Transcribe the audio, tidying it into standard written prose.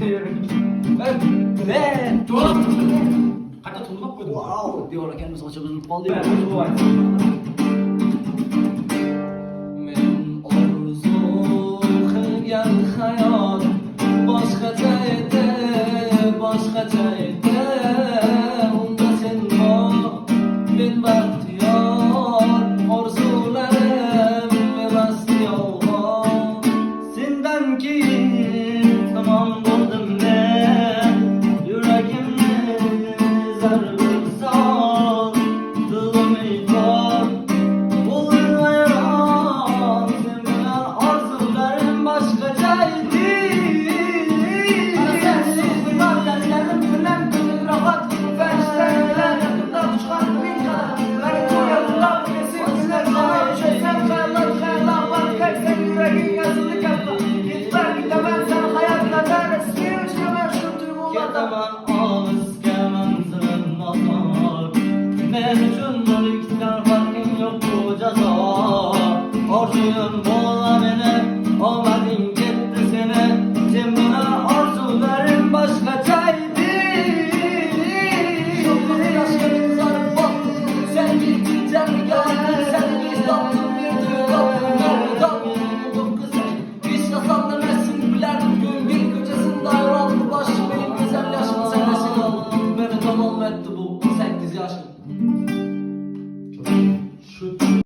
Ne? Dolap. Hatta dolap koydum. Wow diyorlar kendimiz açımızın bağlıyor. Men orzu qilgan hayot boshqacha edi, boshqacha edi. Unda sen bor, men baxtiyor, orzularim emas yolg'on. Sendan keyin tamom bo'ldim men, yuragimni zarba sol, dilim bor. Men uchun o'likdan farqing yo'q bu jazo. Orzuyim bor.